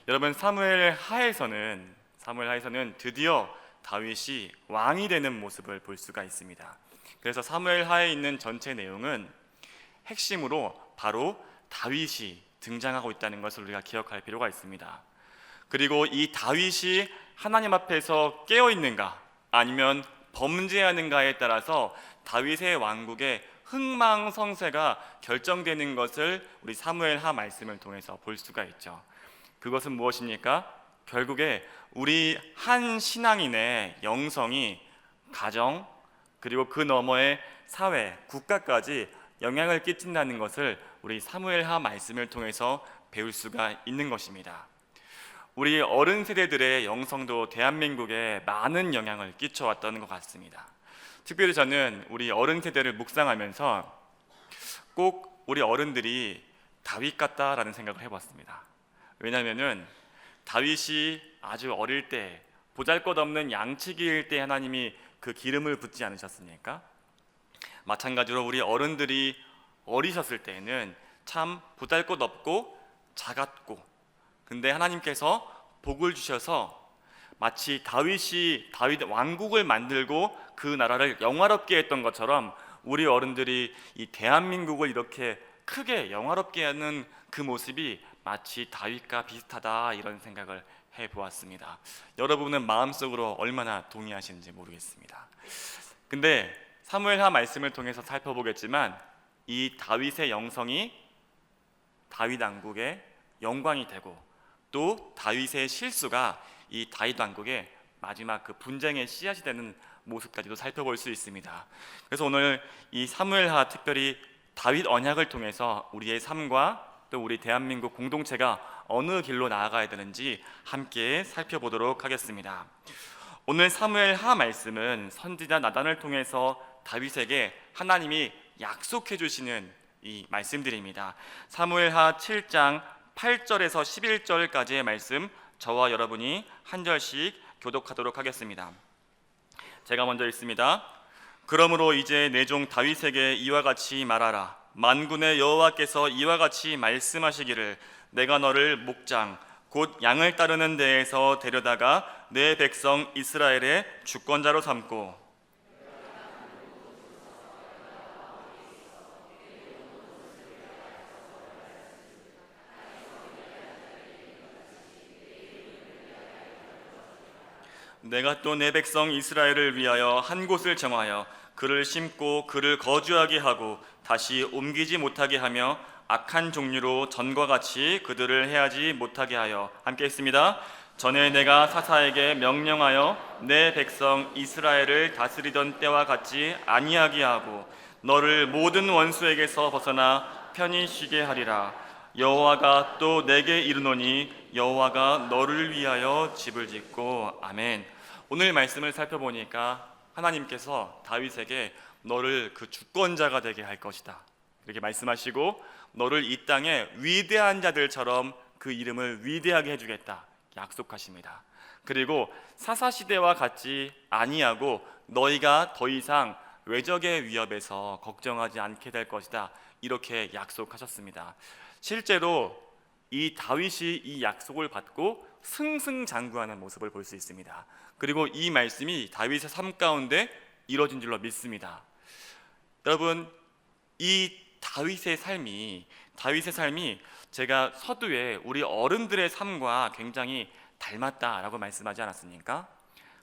여러분, 사무엘 하에서는 드디어 다윗이 왕이 되는 모습을 볼 수가 있습니다. 그래서 사무엘 하에 있는 전체 내용은 핵심으로 바로 다윗이 등장하고 있다는 것을 우리가 기억할 필요가 있습니다. 그리고 이 다윗이 하나님 앞에서 깨어 있는가 아니면 범죄하는가에 따라서 다윗의 왕국의 흥망성쇠가 결정되는 것을 우리 사무엘하 말씀을 통해서 볼 수가 있죠. 그것은 무엇입니까? 결국에 우리 한 신앙인의 영성이 가정 그리고 그 너머의 사회, 국가까지 영향을 끼친다는 것을 우리 사무엘하 말씀을 통해서 배울 수가 있는 것입니다. 우리 어른 세대들의 영성도 대한민국에 많은 영향을 끼쳐왔던 것 같습니다. 특별히 저는 우리 어른 세대를 묵상하면서 꼭 우리 어른들이 다윗 같다라는 생각을 해봤습니다. 왜냐하면 다윗이 아주 어릴 때 보잘것없는 양치기일 때 하나님이 그 기름을 붓지 않으셨습니까? 마찬가지로 우리 어른들이 어리셨을 때에는 참 보잘것없고 작았고, 근데 하나님께서 복을 주셔서 마치 다윗 왕국을 만들고 그 나라를 영화롭게 했던 것처럼 우리 어른들이 이 대한민국을 이렇게 크게 영화롭게 하는 그 모습이 마치 다윗과 비슷하다, 이런 생각을 해보았습니다. 여러분은 마음속으로 얼마나 동의하시는지 모르겠습니다. 근데 사무엘하 말씀을 통해서 살펴보겠지만 이 다윗의 영성이 다윗 왕국의 영광이 되고, 또 다윗의 실수가 이 다윗 왕국의 마지막 그 분쟁의 씨앗이 되는 모습까지도 살펴볼 수 있습니다. 그래서 오늘 이 사무엘하, 특별히 다윗 언약을 통해서 우리의 삶과 또 우리 대한민국 공동체가 어느 길로 나아가야 되는지 함께 살펴보도록 하겠습니다. 오늘 사무엘하 말씀은 선지자 나단을 통해서 다윗에게 하나님이 약속해 주시는 이 말씀들입니다. 사무엘하 7장 8절에서 11절까지의 말씀, 저와 여러분이 한 절씩 교독하도록 하겠습니다. 제가 먼저 읽습니다. 그러므로 이제 내 종 다윗에게 이와 같이 말하라. 만군의 여호와께서 이와 같이 말씀하시기를, 내가 너를 목장 곧 양을 따르는 데에서 데려다가 내 백성 이스라엘의 주권자로 삼고, 내가 또 내 백성 이스라엘을 위하여 한 곳을 정하여 그를 심고 그를 거주하게 하고 다시 옮기지 못하게 하며 악한 종류로 전과 같이 그들을 해하지 못하게 하여, 함께 했습니다. 전에 내가 사사에게 명령하여 내 백성 이스라엘을 다스리던 때와 같이 아니하게 하고 너를 모든 원수에게서 벗어나 편히 쉬게 하리라. 여호와가 또 내게 이르노니 여호와가 너를 위하여 집을 짓고. 아멘. 오늘 말씀을 살펴보니까 하나님께서 다윗에게 너를 그 주권자가 되게 할 것이다, 이렇게 말씀하시고, 너를 이 땅의 위대한 자들처럼 그 이름을 위대하게 해주겠다 약속하십니다. 그리고 사사시대와 같이 아니하고 너희가 더 이상 외적의 위협에서 걱정하지 않게 될 것이다, 이렇게 약속하셨습니다. 실제로 이 다윗이 이 약속을 받고 승승장구하는 모습을 볼 수 있습니다. 그리고 이 말씀이 다윗의 삶 가운데 이루어진 줄로 믿습니다. 여러분, 이 다윗의 삶이 제가 서두에 우리 어른들의 삶과 굉장히 닮았다라고 말씀하지 않았습니까?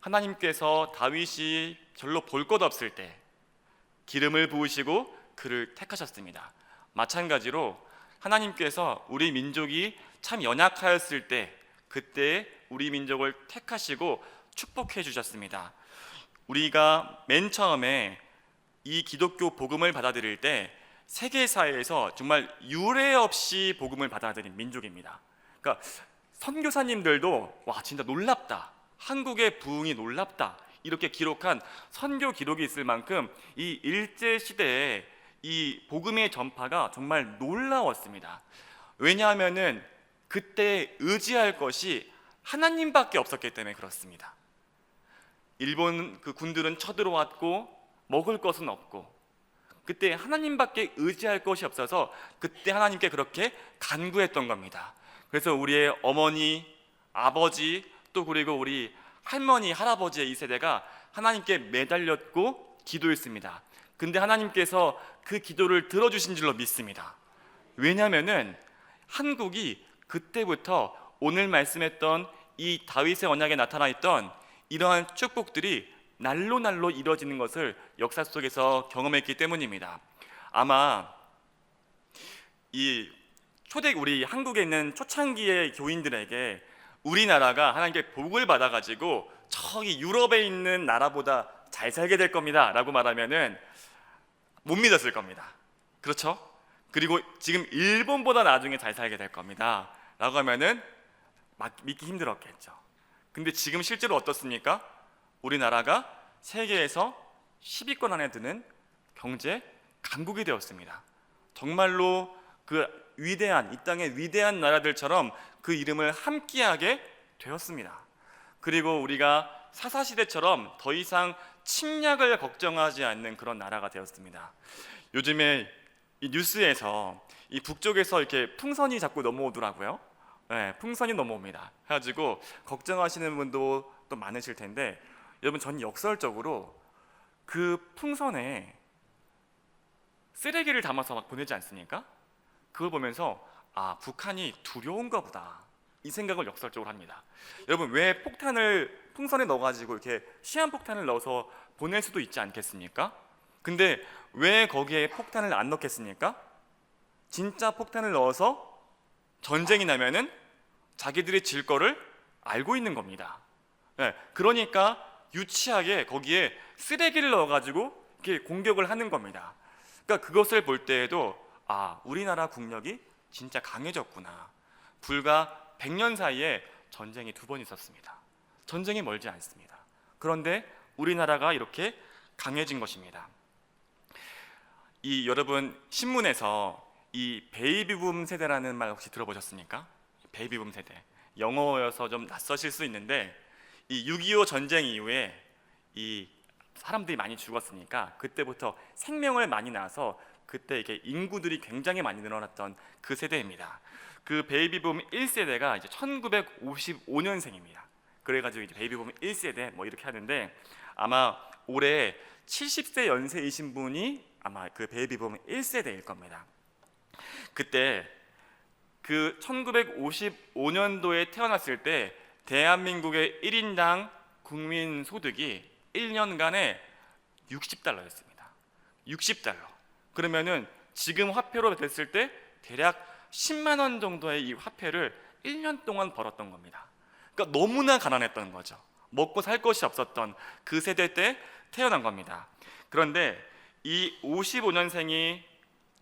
하나님께서 다윗이 별로 볼 것 없을 때 기름을 부으시고 그를 택하셨습니다. 마찬가지로 하나님께서 우리 민족이 참 연약하였을 때, 그때 우리 민족을 택하시고 축복해 주셨습니다. 우리가 맨 처음에 이 기독교 복음을 받아들일 때 세계사회에서 정말 유례 없이 복음을 받아들인 민족입니다. 그러니까 선교사님들도 와, 진짜 놀랍다, 한국의 부흥이 놀랍다, 이렇게 기록한 선교 기록이 있을 만큼 이 일제 시대에 이 복음의 전파가 정말 놀라웠습니다. 왜냐하면은 그때 의지할 것이 하나님밖에 없었기 때문에 그렇습니다. 일본 그 군들은 쳐들어왔고 먹을 것은 없고, 그때 하나님밖에 의지할 것이 없어서 그때 하나님께 그렇게 간구했던 겁니다. 그래서 우리의 어머니, 아버지 또 그리고 우리 할머니, 할아버지의 이 세대가 하나님께 매달렸고 기도했습니다. 근데 하나님께서 그 기도를 들어주신 줄로 믿습니다. 왜냐하면은 한국이 그때부터 오늘 말씀했던 이 다윗의 언약에 나타나 있던 이러한 축복들이 날로 날로 이루어지는 것을 역사 속에서 경험했기 때문입니다. 아마 이 우리 한국에 있는 초창기의 교인들에게 우리나라가 하나님께 복을 받아가지고 저기 유럽에 있는 나라보다 잘 살게 될 겁니다 라고 말하면은 못 믿었을 겁니다. 그렇죠? 그리고 지금 일본보다 나중에 잘 살게 될 겁니다 라고 하면은 믿기 힘들었겠죠. 근데 지금 실제로 어떻습니까? 우리나라가 세계에서 10위권 안에 드는 경제 강국이 되었습니다. 정말로 그 위대한, 이 땅의 위대한 나라들처럼 그 이름을 함께하게 되었습니다. 그리고 우리가 사사시대처럼 더 이상 침략을 걱정하지 않는 그런 나라가 되었습니다. 요즘에 이 뉴스에서 이 북쪽에서 이렇게 풍선이 자꾸 넘어오더라고요. 네, 풍선이 넘어옵니다. 해가지고 걱정하시는 분도 또 많으실 텐데, 여러분, 전 역설적으로 그 풍선에 쓰레기를 담아서 막 보내지 않습니까? 그걸 보면서 북한이 두려운가 보다, 이 생각을 역설적으로 합니다. 여러분, 왜 풍선에 넣어가지고 이렇게 시한폭탄을 넣어서 보낼 수도 있지 않겠습니까? 근데 왜 거기에 폭탄을 안 넣겠습니까? 진짜 폭탄을 넣어서 전쟁이 나면은 자기들이 질 거를 알고 있는 겁니다. 네, 그러니까 유치하게 거기에 쓰레기를 넣어가지고 이렇게 공격을 하는 겁니다. 그러니까 그것을 볼 때에도 우리나라 국력이 진짜 강해졌구나. 불과 100년 사이에 전쟁이 2번 있었습니다. 전쟁이 멀지 않습니다. 그런데 우리나라가 이렇게 강해진 것입니다. 여러분, 신문에서 이 베이비붐 세대라는 말 혹시 들어보셨습니까? 베이비붐 세대, 영어여서 좀 낯서실 수 있는데, 이 6.25 전쟁 이후에 이 사람들이 많이 죽었으니까 그때부터 생명을 많이 낳아서 그때 이게 인구들이 굉장히 많이 늘어났던 그 세대입니다. 그 베이비붐 1세대가 이제 1955년생입니다. 그래가지고 이제 베이비붐 1세대 뭐 이렇게 하는데, 아마 올해 70세 연세이신 분이 아마 그 베이비붐 1세대일 겁니다. 그때 그 1955년도에 태어났을 때 대한민국의 1인당 국민 소득이 1년간에 60달러였습니다. 60달러. 그러면은 지금 화폐로 됐을 때 대략 10만 원 정도의 이 화폐를 1년 동안 벌었던 겁니다. 그러니까 너무나 가난했던 거죠. 먹고 살 것이 없었던 그 세대 때 태어난 겁니다. 그런데 이 55년생이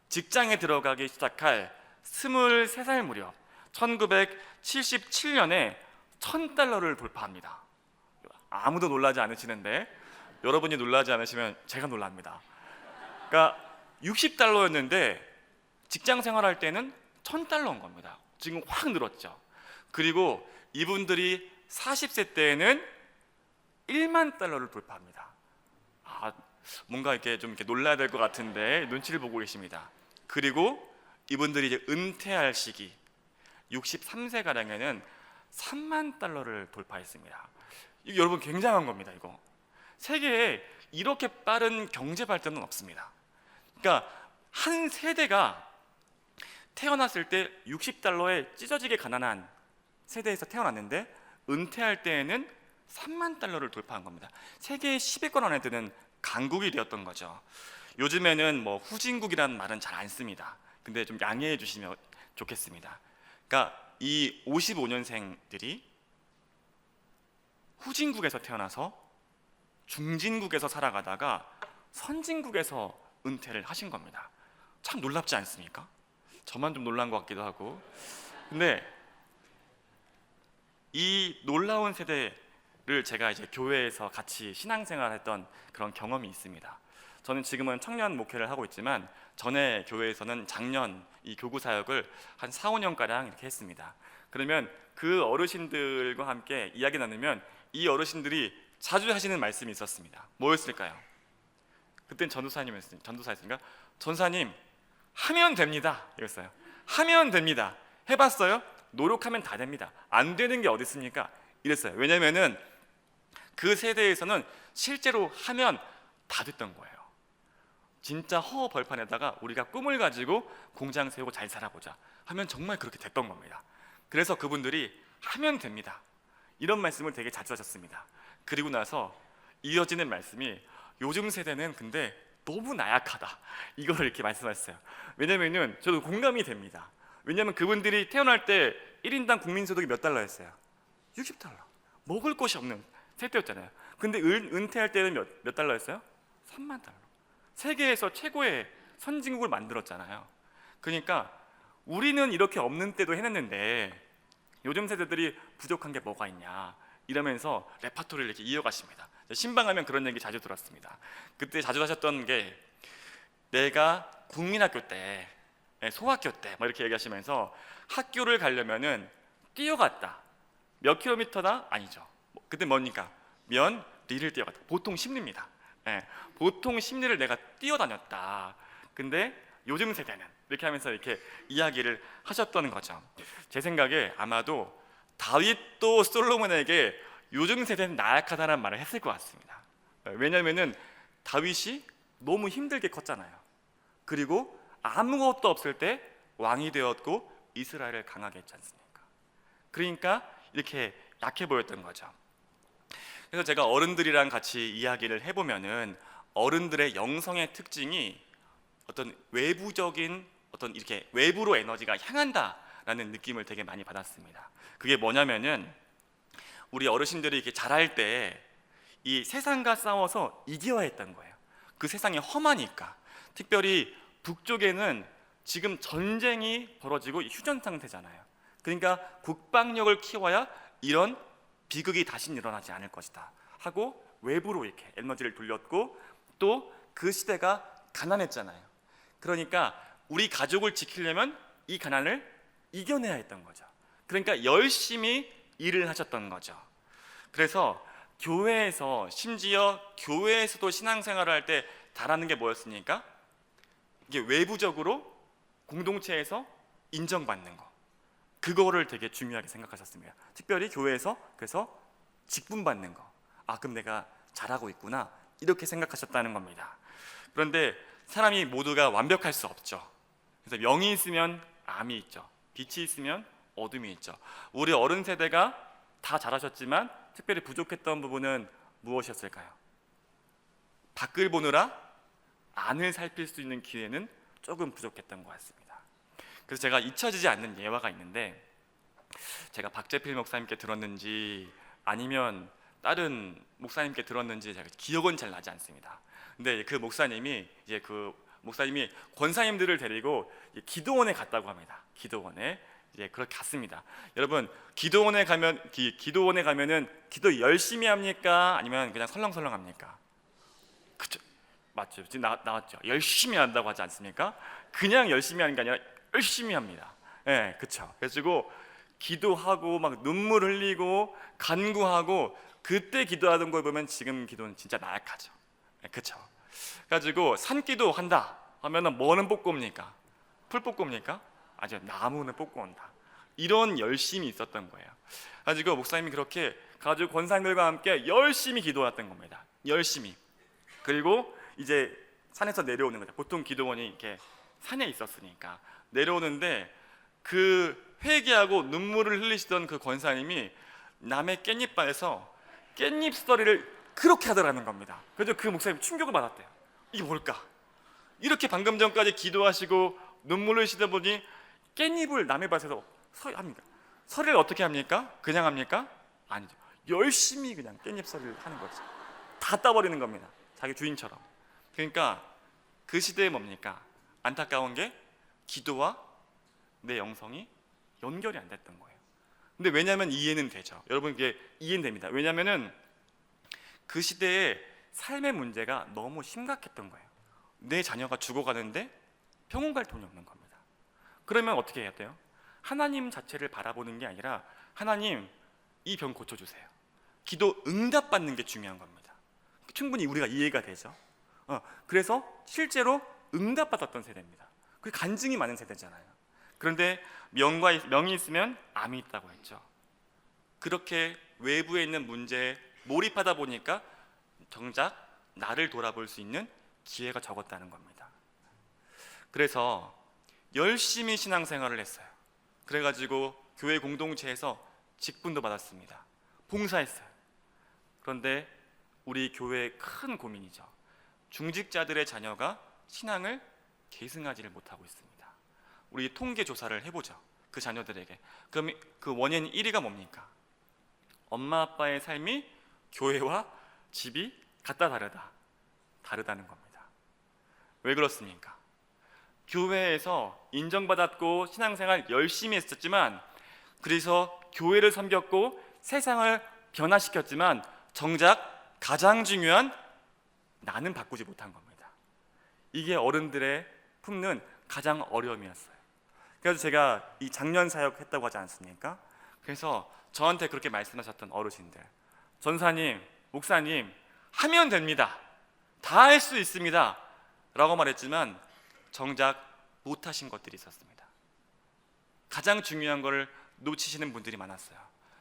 직장에 들어가기 시작할 23살 무렵 1977년에 1000달러를 돌파합니다. 아무도 놀라지 않으시는데, 여러분이 놀라지 않으시면 제가 놀랍니다. 그러니까 60달러였는데 직장 생활할 때는 1000달러인 겁니다. 지금 확 늘었죠. 그리고 이분들이 40세 때에는 1만 달러를 돌파합니다. 뭔가 이렇게 좀 이렇게 놀라야 될 것 같은데 눈치를 보고 계십니다. 그리고 이분들이 이제 은퇴할 시기 63세 가량에는 3만 달러를 돌파했습니다. 이거 여러분 굉장한 겁니다. 이거 세계에 이렇게 빠른 경제 발전은 없습니다. 그러니까 한 세대가 태어났을 때 60달러에 찢어지게 가난한 세대에서 태어났는데 은퇴할 때에는 3만 달러를 돌파한 겁니다. 세계의 10위권 안에 드는 강국이 되었던 거죠. 요즘에는 뭐 후진국이라는 말은 잘 안 씁니다. 근데 좀 양해해 주시면 좋겠습니다. 그러니까 이 55년생들이 후진국에서 태어나서 중진국에서 살아가다가 선진국에서 은퇴를 하신 겁니다. 참 놀랍지 않습니까? 저만 좀 놀란 것 같기도 하고. 근데 이 놀라운 세대를 제가 이제 교회에서 같이 신앙생활했던 그런 경험이 있습니다. 저는 지금은 청년 목회를 하고 있지만 전에 교회에서는 작년 이 교구 사역을 한 4, 5년가량 이렇게 했습니다. 그러면 그 어르신들과 함께 이야기 나누면 이 어르신들이 자주 하시는 말씀이 있었습니다. 뭐였을까요? 그땐 전도사였으니까 전사님 하면 됩니다 이랬어요. 하면 됩니다. 해봤어요? 노력하면 다 됩니다. 안 되는 게 어디 있습니까? 이랬어요. 왜냐면은 그 세대에서는 실제로 하면 다 됐던 거예요. 진짜 허 벌판에다가 우리가 꿈을 가지고 공장 세우고 잘 살아보자 하면 정말 그렇게 됐던 겁니다. 그래서 그분들이 하면 됩니다, 이런 말씀을 되게 자주 하셨습니다. 그리고 나서 이어지는 말씀이 요즘 세대는 근데 너무 나약하다, 이거를 이렇게 말씀하셨어요. 왜냐면은 저도 공감이 됩니다. 왜냐면 그분들이 태어날 때 1인당 국민소득이 몇 달러였어요? 60달러. 먹을 것이 없는 세대였잖아요. 근데 은퇴할 때는 몇 달러였어요? 3만 달러. 세계에서 최고의 선진국을 만들었잖아요. 그러니까 우리는 이렇게 없는 때도 해냈는데 요즘 세대들이 부족한 게 뭐가 있냐 이러면서 레파토리를 이렇게 이어가십니다. 신방하면 그런 얘기 자주 들었습니다. 그때 자주 하셨던 게 내가 국민학교 때, 소학교 때 막 이렇게 얘기하시면서 학교를 가려면은 뛰어갔다. 몇 킬로미터다? 아니죠. 그때 뭐니까? 리를 뛰어갔다. 보통 10리입니다. 보통 10리를 내가 뛰어다녔다. 근데 요즘 세대는 이렇게 하면서 이렇게 이야기를 하셨던 거죠. 제 생각에 아마도 다윗도 솔로몬에게 요즘 세대는 나약하다는 말을 했을 것 같습니다. 왜냐하면은 다윗이 너무 힘들게 컸잖아요. 그리고 아무것도 없을 때 왕이 되었고 이스라엘을 강하게 했지 않습니까? 그러니까 이렇게 약해 보였던 거죠. 그래서 제가 어른들이랑 같이 이야기를 해보면은 어른들의 영성의 특징이 어떤 외부적인 어떤 이렇게 외부로 에너지가 향한다라는 느낌을 되게 많이 받았습니다. 그게 뭐냐면은 우리 어르신들이 이렇게 자랄 때 이 세상과 싸워서 이겨야 했던 거예요. 그 세상이 험하니까. 특별히 북쪽에는 지금 전쟁이 벌어지고 휴전 상태잖아요. 그러니까 국방력을 키워야 이런 비극이 다시 일어나지 않을 것이다 하고 외부로 이렇게 에너지를 돌렸고, 또 그 시대가 가난했잖아요. 그러니까 우리 가족을 지키려면 이 가난을 이겨내야 했던 거죠. 그러니까 열심히 일을 하셨던 거죠. 그래서 교회에서, 심지어 교회에서도 신앙생활을 할 때 잘하는 게 뭐였습니까? 이게 외부적으로 공동체에서 인정받는 거, 그거를 되게 중요하게 생각하셨습니다. 특별히 교회에서 그래서 직분받는 거, 그럼 내가 잘하고 있구나, 이렇게 생각하셨다는 겁니다. 그런데 사람이 모두가 완벽할 수 없죠. 그래서 명이 있으면 암이 있죠. 빛이 있으면 어둠이 있죠. 우리 어른 세대가 다 잘하셨지만 특별히 부족했던 부분은 무엇이었을까요? 밖을 보느라 안을 살필 수 있는 기회는 조금 부족했던 것 같습니다. 그래서 제가 잊혀지지 않는 예화가 있는데, 제가 박재필 목사님께 들었는지 아니면 다른 목사님께 들었는지 제가 기억은 잘 나지 않습니다. 근데 그 목사님이 권사님들을 데리고 기도원에 갔다고 합니다. 기도원에 그렇게 갔습니다. 여러분, 기도원에 가면은 기도 열심히 합니까? 아니면 그냥 설렁설렁 합니까? 그죠? 맞죠? 지금 나왔죠? 열심히 한다고 하지 않습니까? 그냥 열심히 하는 게 아니라 열심히 합니다. 그렇죠. 그래가지고 기도하고 막 눈물 흘리고 간구하고, 그때 기도하던 걸 보면 지금 기도는 진짜 나약하죠. 그렇죠. 그래가지고 산기도 한다 하면은 뭐는 뽑고 옵니까? 풀 뽑고 옵니까? 아주 나무는 뽑고 온다. 이런 열심이 있었던 거예요. 그래가지고 목사님이 그렇게 가지고 권사님들과 함께 열심히 기도했던 겁니다. 열심히. 그리고 이제 산에서 내려오는 거죠. 보통 기도원이 이렇게 산에 있었으니까 내려오는데, 그 회개하고 눈물을 흘리시던 그 권사님이 남의 깻잎밭에서 깻잎서리를 그렇게 하더라는 겁니다. 그래서 그 목사님 충격을 받았대요. 이게 뭘까? 이렇게 방금 전까지 기도하시고 눈물을 흘리시다 보니 깻잎을 남의 밭에서 합니까? 서리를 어떻게 합니까? 그냥 합니까? 아니죠. 열심히 그냥 깻잎서리를 하는 거죠. 다 따버리는 겁니다. 자기 주인처럼. 그러니까 그 시대에 뭡니까? 안타까운 게 기도와 내 영성이 연결이 안 됐던 거예요. 근데 왜냐하면 이해는 되죠. 여러분, 이게 이해는 됩니다. 왜냐하면은 그 시대에 삶의 문제가 너무 심각했던 거예요. 내 자녀가 죽어가는데 병원 갈 돈이 없는 겁니다. 그러면 어떻게 해야 돼요? 하나님 자체를 바라보는 게 아니라, 하나님 이 병 고쳐주세요. 기도 응답받는 게 중요한 겁니다. 충분히 우리가 이해가 되죠. 그래서 실제로 응답받았던 세대입니다. 그게 간증이 많은 세대잖아요. 그런데 명이 있으면 암이 있다고 했죠. 그렇게 외부에 있는 문제에 몰입하다 보니까 정작 나를 돌아볼 수 있는 기회가 적었다는 겁니다. 그래서 열심히 신앙생활을 했어요. 그래가지고 교회 공동체에서 직분도 받았습니다. 봉사했어요. 그런데 우리 교회의 큰 고민이죠. 중직자들의 자녀가 신앙을 계승하지를 못하고 있습니다. 우리 통계 조사를 해보죠. 그 자녀들에게. 그럼 그 원인 1위가 뭡니까? 엄마 아빠의 삶이 교회와 집이 같다 다르다는 겁니다. 왜 그렇습니까? 교회에서 인정받았고 신앙생활 열심히 했었지만, 그래서 교회를 섬겼고 세상을 변화시켰지만 정작 가장 중요한 나는 바꾸지 못한 겁니다. 이게 어른들의 품는 가장 어려움이었어요. 그래서 제가 이 작년 사역했다고 하지 않습니까? 그래서 저한테 그렇게 말씀하셨던 어르신들, 전사님, 목사님, 하면 됩니다, 다 할 수 있습니다 라고 말했지만 정작 못하신 것들이 있었습니다. 가장 중요한 거를 놓치시는 분들이 많았어요.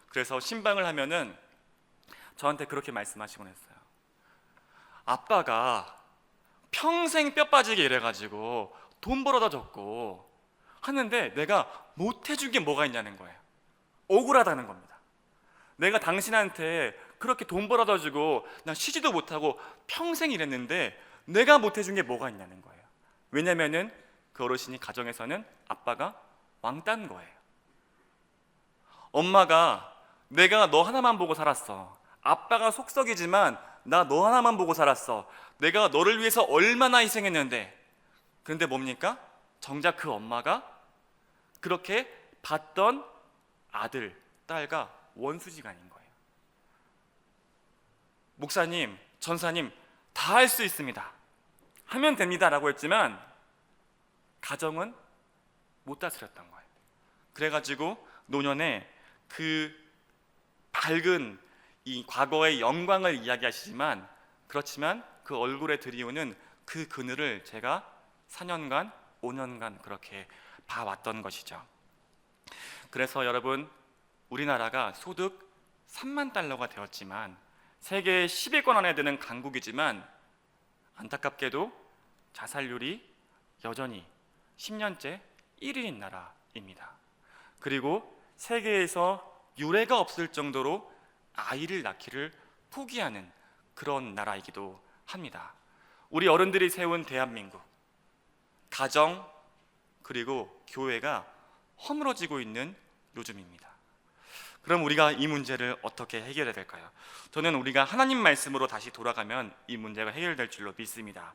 그래서 신방을 하면은 저한테 그렇게 말씀하시곤 했어요. 아빠가 평생 뼈 빠지게 일해가지고 돈 벌어다 줬고 하는데 내가 못 해준 게 뭐가 있냐는 거예요. 억울하다는 겁니다. 내가 당신한테 그렇게 돈 벌어다 주고 난 쉬지도 못하고 평생 일했는데 내가 못 해준 게 뭐가 있냐는 거예요. 왜냐면은 그 어르신이 가정에서는 아빠가 왕따인 거예요. 엄마가 내가 너 하나만 보고 살았어. 아빠가 속썩이지만 나 너 하나만 보고 살았어. 내가 너를 위해서 얼마나 희생했는데. 그런데 뭡니까? 정작 그 엄마가 그렇게 봤던 아들, 딸과 원수지간인 거예요. 목사님, 전사님, 다 할 수 있습니다, 하면 됩니다 라고 했지만 가정은 못 다스렸던 거예요. 그래가지고 노년에 그 밝은 이 과거의 영광을 이야기하시지만, 그렇지만 그 얼굴에 드리우는 그 그늘을 제가 4년간 5년간 그렇게 봐왔던 것이죠. 그래서 여러분, 우리나라가 소득 3만 달러가 되었지만 세계 10위권 안에 드는 강국이지만 안타깝게도 자살률이 여전히 10년째 1위인 나라입니다. 그리고 세계에서 유례가 없을 정도로 아이를 낳기를 포기하는 그런 나라이기도 합니다. 우리 어른들이 세운 대한민국, 가정 그리고 교회가 허물어지고 있는 요즘입니다. 그럼 우리가 이 문제를 어떻게 해결해야 될까요? 저는 우리가 하나님 말씀으로 다시 돌아가면 이 문제가 해결될 줄로 믿습니다.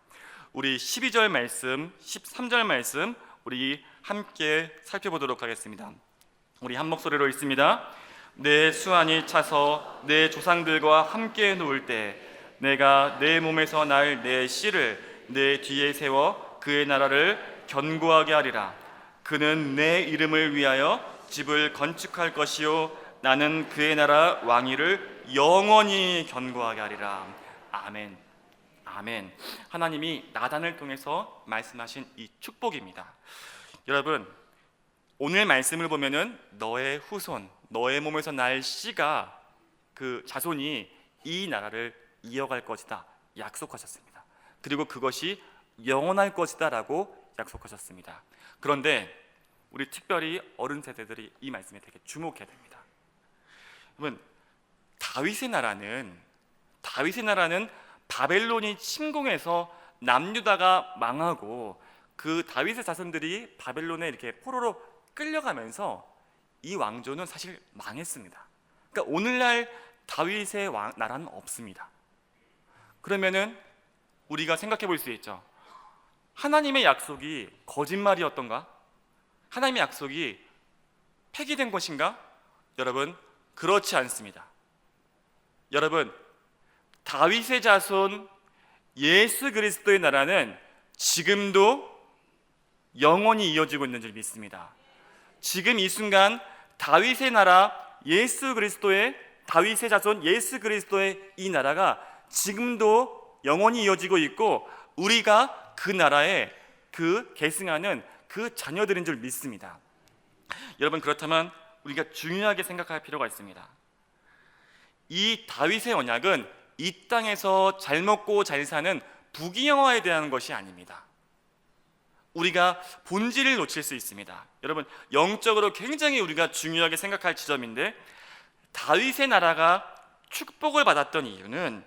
우리 12절 말씀, 13절 말씀 우리 함께 살펴보도록 하겠습니다. 우리 한 목소리로 읽습니다. 내 수완이 차서 내 조상들과 함께 놓을 때 내가 내 몸에서 날 내 씨를 내 뒤에 세워 그의 나라를 견고하게 하리라. 그는 내 이름을 위하여 집을 건축할 것이요 나는 그의 나라 왕위를 영원히 견고하게 하리라. 아멘. 아멘. 하나님이 나단을 통해서 말씀하신 이 축복입니다. 여러분, 오늘 말씀을 보면은 너의 후손, 너의 몸에서 날 씨가, 그 자손이 이 나라를 이어갈 것이다 약속하셨습니다. 그리고 그것이 영원할 것이다 라고 약속하셨습니다. 그런데 우리 특별히 어른 세대들이 이 말씀에 되게 주목해야 됩니다. 여러분, 다윗의 나라는 바벨론이 침공해서 남유다가 망하고 그 다윗의 자손들이 바벨론에 이렇게 포로로 끌려가면서 이 왕조는 사실 망했습니다. 그러니까 오늘날 다윗의 나라는 없습니다. 그러면은 우리가 생각해 볼 수 있죠. 하나님의 약속이 거짓말이었던가? 하나님의 약속이 폐기된 것인가? 여러분, 그렇지 않습니다. 여러분, 다윗의 자손 예수 그리스도의 나라는 지금도 영원히 이어지고 있는 줄 믿습니다. 지금 이 순간 다윗의 나라 예수 그리스도의, 다윗의 자손 예수 그리스도의 이 나라가 지금도 영원히 이어지고 있고 우리가 그 나라에 그 계승하는 그 자녀들인 줄 믿습니다. 여러분, 그렇다면 우리가 중요하게 생각할 필요가 있습니다. 이 다윗의 언약은 이 땅에서 잘 먹고 잘 사는 부귀영화에 대한 것이 아닙니다. 우리가 본질을 놓칠 수 있습니다. 여러분, 영적으로 굉장히 우리가 중요하게 생각할 지점인데, 다윗의 나라가 축복을 받았던 이유는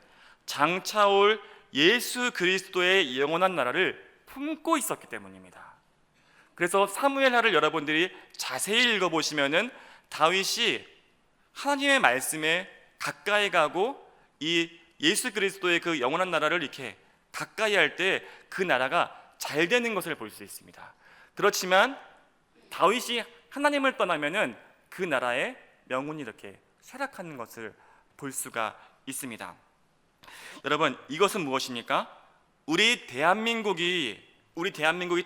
장차올 예수 그리스도의 영원한 나라를 품고 있었기 때문입니다. 그래서 사무엘하를 여러분들이 자세히 읽어보시면은 다윗이 하나님의 말씀에 가까이 가고 이 예수 그리스도의 그 영원한 나라를 이렇게 가까이 할 때 그 나라가 잘 되는 것을 볼 수 있습니다. 그렇지만 다윗이 하나님을 떠나면은 그 나라의 명운이 이렇게 쇠락하는 것을 볼 수가 있습니다. 여러분, 이것은 무엇입니까? 우리 대한민국이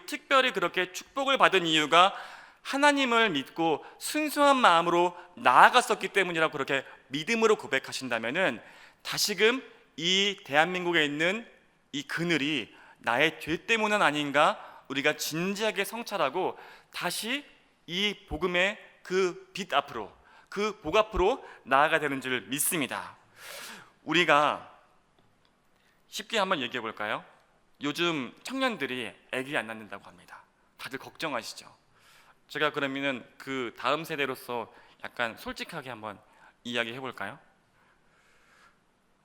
특별히 그렇게 축복을 받은 이유가 하나님을 믿고 순수한 마음으로 나아갔었기 때문이라고 그렇게 믿음으로 고백하신다면은 다시금 이 대한민국에 있는 이 그늘이 나의 죄 때문은 아닌가 우리가 진지하게 성찰하고 다시 이 복음의 그 빛 앞으로, 그 복 앞으로 나아가야 되는 줄 믿습니다. 우리가 쉽게 한번 얘기해 볼까요? 요즘 청년들이 아기 안 낳는다고 합니다. 다들 걱정하시죠? 제가 그러면은 그 다음 세대로서 약간 솔직하게 한번 이야기해 볼까요?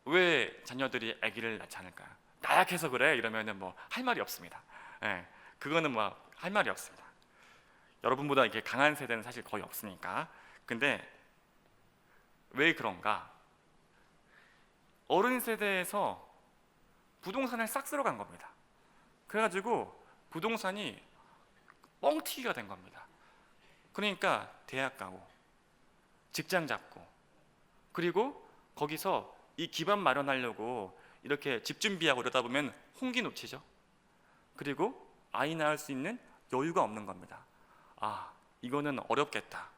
왜 자녀들이 아기를 낳지 않을까요? 나약해서 그래 이러면은 뭐 할 말이 없습니다. 그거는 뭐 할 말이 없습니다. 여러분보다 이렇게 강한 세대는 사실 거의 없으니까. 근데 왜 그런가? 어른 세대에서 부동산을 싹 쓸어 간 겁니다. 그래가지고 부동산이 뻥튀기가 된 겁니다. 그러니까 대학 가고 직장 잡고 그리고 거기서 이 기반 마련하려고 이렇게 집 준비하고 이러다 보면 홍기 놓치죠. 그리고 아이 낳을 수 있는 여유가 없는 겁니다. 아, 이거는 어렵겠다.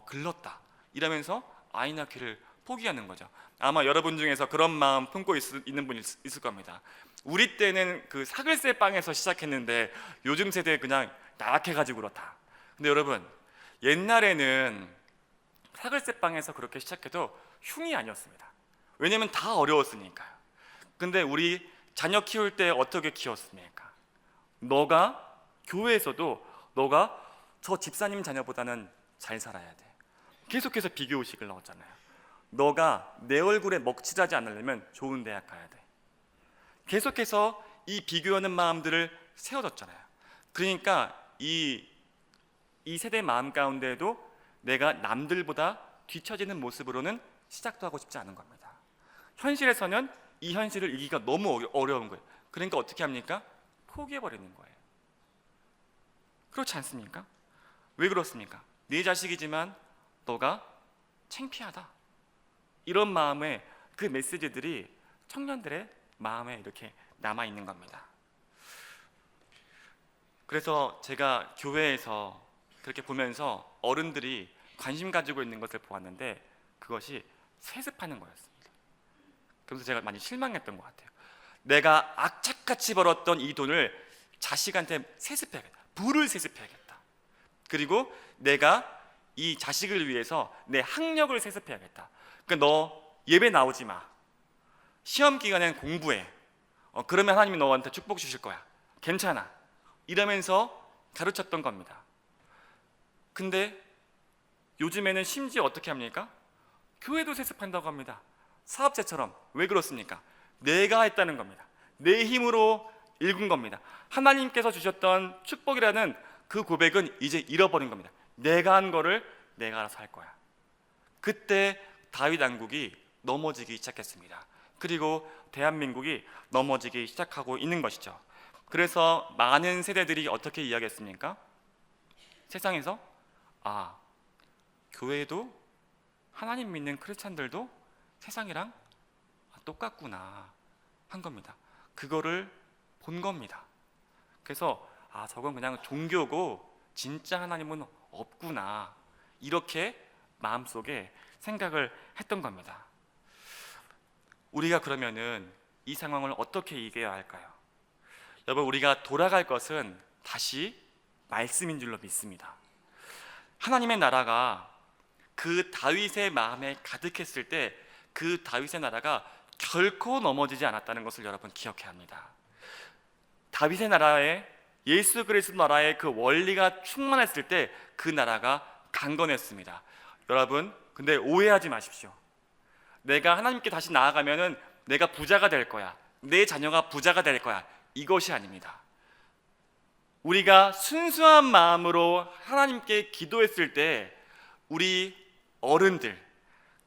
글렀다. 이러면서 아이 낳기를 포기하는 거죠. 아마 여러분 중에서 그런 마음 품고 있는 분이 있을 겁니다. 우리 때는 그 사글세 빵에서 시작했는데 요즘 세대 그냥 나약해가지고 그렇다. 근데 여러분, 옛날에는 사글세 빵에서 그렇게 시작해도 흉이 아니었습니다. 왜냐면 다 어려웠으니까요. 근데 우리 자녀 키울 때 어떻게 키웠습니까? 너가 교회에서도 너가 저 집사님 자녀보다는 잘 살아야 돼. 계속해서 비교의식을 넣었잖아요. 너가 내 얼굴에 먹칠하지 않으려면 좋은 대학 가야 돼. 계속해서 이 비교하는 마음들을 세워줬잖아요. 그러니까 이 세대 마음 가운데에도 내가 남들보다 뒤처지는 모습으로는 시작도 하고 싶지 않은 겁니다. 현실에서는 이 현실을 이기기가 너무 어려운 거예요. 그러니까 어떻게 합니까? 포기해버리는 거예요. 그렇지 않습니까? 왜 그렇습니까? 네 자식이지만 너가 창피하다. 이런 마음의 그 메시지들이 청년들의 마음에 이렇게 남아있는 겁니다. 그래서 제가 교회에서 그렇게 보면서 어른들이 관심 가지고 있는 것을 보았는데 그것이 세습하는 거였습니다. 그래서 제가 많이 실망했던 것 같아요. 내가 악착같이 벌었던 이 돈을 자식한테 세습해야겠다. 부를 세습해야겠다. 그리고 내가 이 자식을 위해서 내 학력을 세습해야겠다. 그러니까 너 예배 나오지 마. 시험 기간엔 공부해. 그러면 하나님이 너한테 축복 주실 거야. 괜찮아. 이러면서 가르쳤던 겁니다. 근데 요즘에는 심지어 어떻게 합니까? 교회도 세습한다고 합니다. 사업체처럼. 왜 그렇습니까? 내가 했다는 겁니다. 내 힘으로 읽은 겁니다. 하나님께서 주셨던 축복이라는 그 고백은 이제 잃어버린 겁니다. 내가 한 거를 내가 알아서 할 거야. 그때 다윗 왕국이 넘어지기 시작했습니다. 그리고 대한민국이 넘어지기 시작하고 있는 것이죠. 그래서 많은 세대들이 어떻게 이야기했습니까? 세상에서 교회도 하나님 믿는 크리스찬들도 세상이랑 똑같구나 한 겁니다. 그거를 본 겁니다. 그래서 저건 그냥 종교고 진짜 하나님은 없구나 이렇게 마음속에 생각을 했던 겁니다. 우리가 그러면은 이 상황을 어떻게 이겨야 할까요? 여러분, 우리가 돌아갈 것은 다시 말씀인 줄로 믿습니다. 하나님의 나라가 그 다윗의 마음에 가득했을 때 그 다윗의 나라가 결코 넘어지지 않았다는 것을 여러분 기억해야 합니다. 다윗의 나라에, 예수 그리스도 나라의 그 원리가 충만했을 때 그 나라가 강건했습니다. 여러분, 근데 오해하지 마십시오. 내가 하나님께 다시 나아가면은 내가 부자가 될 거야, 내 자녀가 부자가 될 거야, 이것이 아닙니다. 우리가 순수한 마음으로 하나님께 기도했을 때 우리 어른들,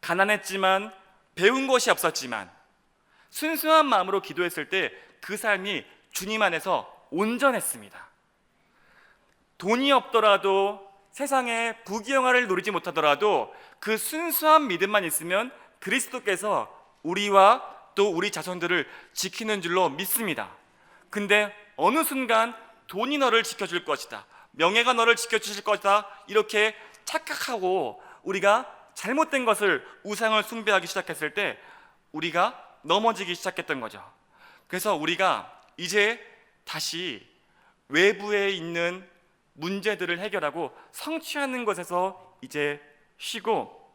가난했지만 배운 것이 없었지만 순수한 마음으로 기도했을 때 그 삶이 주님 안에서 온전했습니다. 돈이 없더라도, 세상에 부귀영화를 누리지 못하더라도 그 순수한 믿음만 있으면 그리스도께서 우리와 또 우리 자손들을 지키는 줄로 믿습니다. 근데 어느 순간 돈이 너를 지켜줄 것이다, 명예가 너를 지켜주실 것이다, 이렇게 착각하고 우리가 잘못된 것을, 우상을 숭배하기 시작했을 때 우리가 넘어지기 시작했던 거죠. 그래서 우리가 이제 다시 외부에 있는 문제들을 해결하고 성취하는 것에서 이제 쉬고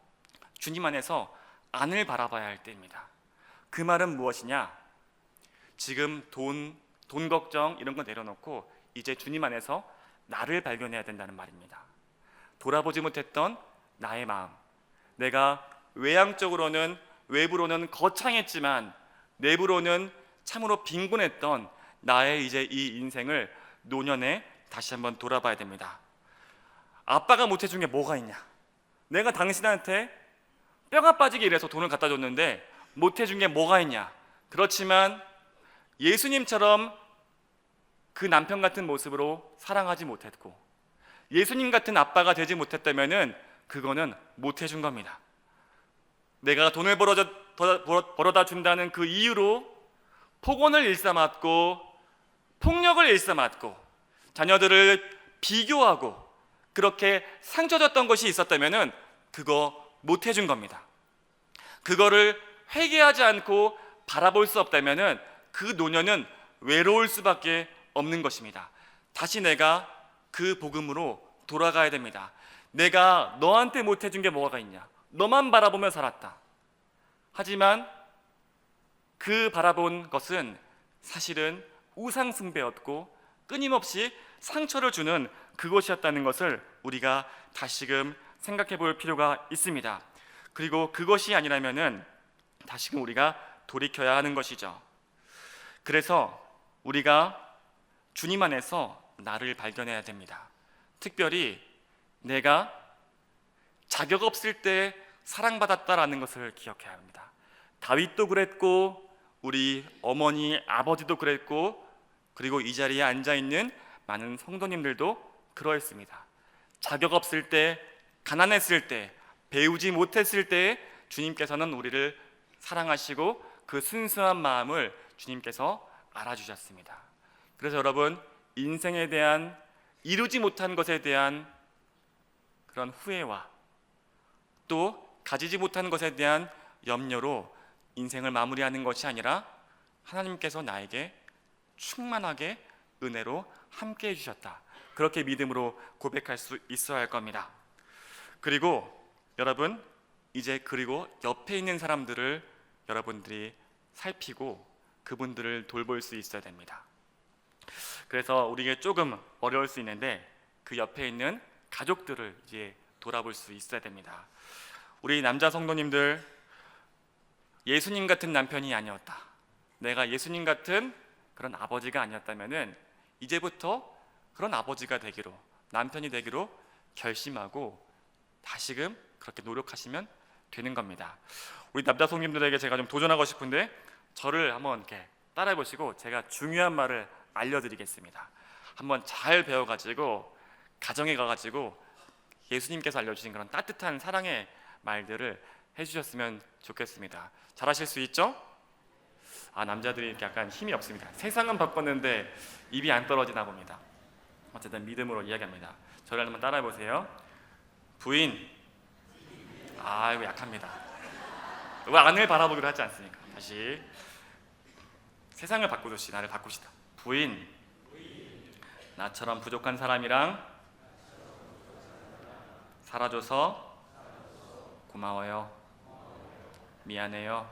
주님 안에서 안을 바라봐야 할 때입니다. 그 말은 무엇이냐? 지금 돈 걱정 이런 거 내려놓고 이제 주님 안에서 나를 발견해야 된다는 말입니다. 돌아보지 못했던 나의 마음, 내가 외향적으로는, 외부로는 거창했지만 내부로는 참으로 빈곤했던 나의 이제 이 인생을 노년에 다시 한번 돌아봐야 됩니다. 아빠가 못해준 게 뭐가 있냐? 내가 당신한테 뼈가 빠지게 일해서 돈을 갖다 줬는데 못해준 게 뭐가 있냐? 그렇지만 예수님처럼 그 남편 같은 모습으로 사랑하지 못했고 예수님 같은 아빠가 되지 못했다면은 그거는 못해준 겁니다. 내가 돈을 벌어다 준다는 그 이유로 폭언을 일삼았고 폭력을 일삼았고 자녀들을 비교하고 그렇게 상처 줬던 것이 있었다면은 그거 못해준 겁니다. 그거를 회개하지 않고 바라볼 수 없다면은 그 노년은 외로울 수밖에 없는 것입니다. 다시 내가 그 복음으로 돌아가야 됩니다. 내가 너한테 못해준 게 뭐가 있냐? 너만 바라보며 살았다. 하지만 그 바라본 것은 사실은 우상 숭배였고 끊임없이 상처를 주는 그것이었다는 것을 우리가 다시금 생각해 볼 필요가 있습니다. 그리고 그것이 아니라면은 다시금 우리가 돌이켜야 하는 것이죠. 그래서 우리가 주님 안에서 나를 발견해야 됩니다. 특별히 내가 자격 없을 때 사랑받았다라는 것을 기억해야 합니다. 다윗도 그랬고 우리 어머니, 아버지도 그랬고 그리고 이 자리에 앉아있는 많은 성도님들도 그러했습니다. 자격 없을 때, 가난했을 때, 배우지 못했을 때 주님께서는 우리를 사랑하시고 그 순수한 마음을 주님께서 알아주셨습니다. 그래서 여러분, 인생에 대한, 이루지 못한 것에 대한 그런 후회와 또 가지지 못한 것에 대한 염려로 인생을 마무리하는 것이 아니라 하나님께서 나에게 충만하게 은혜로 함께 해주셨다, 그렇게 믿음으로 고백할 수 있어야 할 겁니다. 그리고 여러분, 이제 그리고 옆에 있는 사람들을 여러분들이 살피고 그분들을 돌볼 수 있어야 됩니다. 그래서 우리에게 조금 어려울 수 있는데 그 옆에 있는 가족들을 이제 돌아볼 수 있어야 됩니다. 우리 남자 성도님들, 예수님 같은 남편이 아니었다, 내가 예수님 같은 그런 아버지가 아니었다면은 이제부터 그런 아버지가 되기로, 남편이 되기로 결심하고 다시금 그렇게 노력하시면 되는 겁니다. 우리 남자 성도님들에게 제가 좀 도전하고 싶은데 저를 한번 이렇게 따라해 보시고 제가 중요한 말을 알려드리겠습니다. 한번 잘 배워가지고 가정에 가가지고 예수님께서 알려주신 그런 따뜻한 사랑의 말들을 해주셨으면 좋겠습니다. 잘하실 수 있죠? 남자들이 이렇게 약간 힘이 없습니다. 세상은 바꿨는데 입이 안 떨어지나 봅니다. 어쨌든 믿음으로 이야기합니다. 저를 한번 따라해 보세요. 부인, 이거 약합니다. 왜 안을 바라보기로 하지 않습니까? 다시, 세상을 바꾸듯이 나를 바꾸시다. 부인, 나처럼 부족한 사람이랑 살아줘서 고마워요. 미안해요.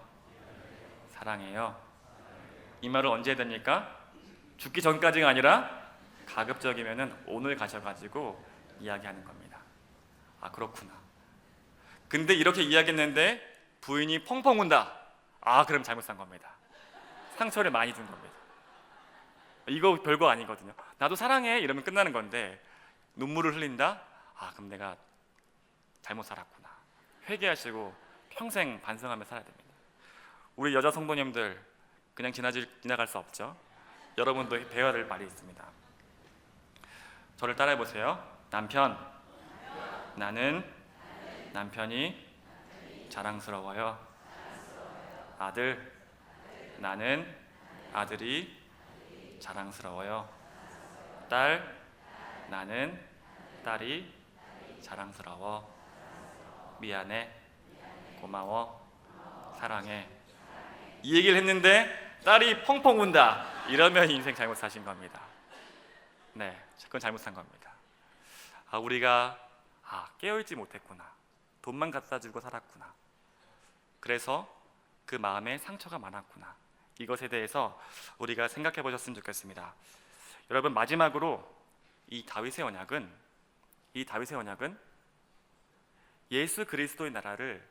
사랑해요. 이 말을 언제 해야 됩니까? 죽기 전까지가 아니라 가급적이면은 오늘 가셔가지고 이야기하는 겁니다. 아, 그렇구나. 근데 이렇게 이야기했는데 부인이 펑펑 운다. 아, 그럼 잘못 산 겁니다. 상처를 많이 준 겁니다. 이거 별거 아니거든요. 나도 사랑해 이러면 끝나는 건데 눈물을 흘린다? 아, 그럼 내가 잘못 살았구나. 회개하시고 평생 반성하며 살아야 됩니다. 우리 여자 성도님들 그냥 지나갈 수 없죠. 여러분도 배워야 될 말이 있습니다. 저를 따라해 보세요. 남편, 나는 남편이 자랑스러워요. 아들, 나는 아들이 자랑스러워요. 딸, 나는 딸이 자랑스러워. 미안해, 고마워, 사랑해. 이 얘기를 했는데 딸이 펑펑 운다. 이러면 인생 잘못 사신 겁니다. 네, 그건 잘못 산 겁니다. 우리가 깨어있지 못했구나. 돈만 갖다 주고 살았구나. 그래서 그 마음에 상처가 많았구나. 이것에 대해서 우리가 생각해 보셨으면 좋겠습니다. 여러분, 마지막으로 이 다윗의 언약은 예수 그리스도의 나라를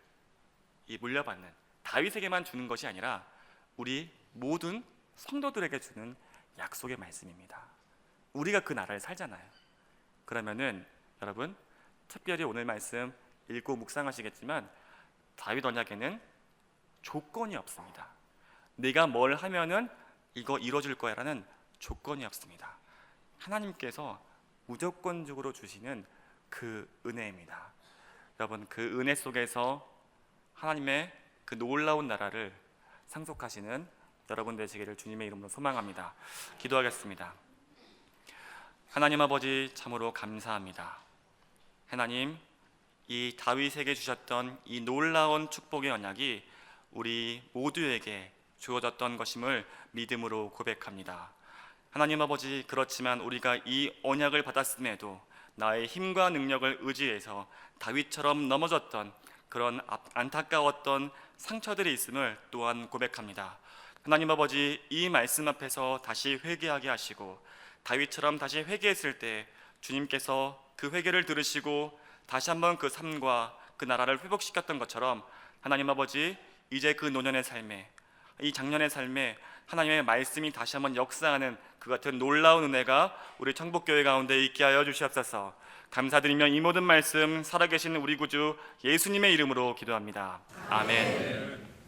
물려받는 다윗에게만 주는 것이 아니라 우리 모든 성도들에게 주는 약속의 말씀입니다. 우리가 그 나라를 살잖아요. 그러면은 여러분, 특별히 오늘 말씀 읽고 묵상하시겠지만 다윗 언약에는 조건이 없습니다. 내가 뭘 하면은 이거 이루어질 거야 라는 조건이 없습니다. 하나님께서 무조건적으로 주시는 그 은혜입니다. 여러분, 그 은혜 속에서 하나님의 그 놀라운 나라를 상속하시는 여러분 되시기를 주님의 이름으로 소망합니다. 기도하겠습니다. 하나님 아버지, 참으로 감사합니다. 하나님, 이 다윗에게 주셨던 이 놀라운 축복의 언약이 우리 모두에게 주어졌던 것임을 믿음으로 고백합니다. 하나님 아버지, 그렇지만 우리가 이 언약을 받았음에도 나의 힘과 능력을 의지해서 다윗처럼 넘어졌던 그런 안타까웠던 상처들이 있음을 또한 고백합니다. 하나님 아버지, 이 말씀 앞에서 다시 회개하게 하시고 다윗처럼 다시 회개했을 때 주님께서 그 회개를 들으시고 다시 한번 그 삶과 그 나라를 회복시켰던 것처럼 하나님 아버지, 이제 그 노년의 삶에, 이 장년의 삶에 하나님의 말씀이 다시 한번 역사하는 그 같은 놀라운 은혜가 우리 청복교회 가운데 있게 하여 주시옵소서. 감사드리며 이 모든 말씀 살아계신 우리 구주 예수님의 이름으로 기도합니다. 아멘.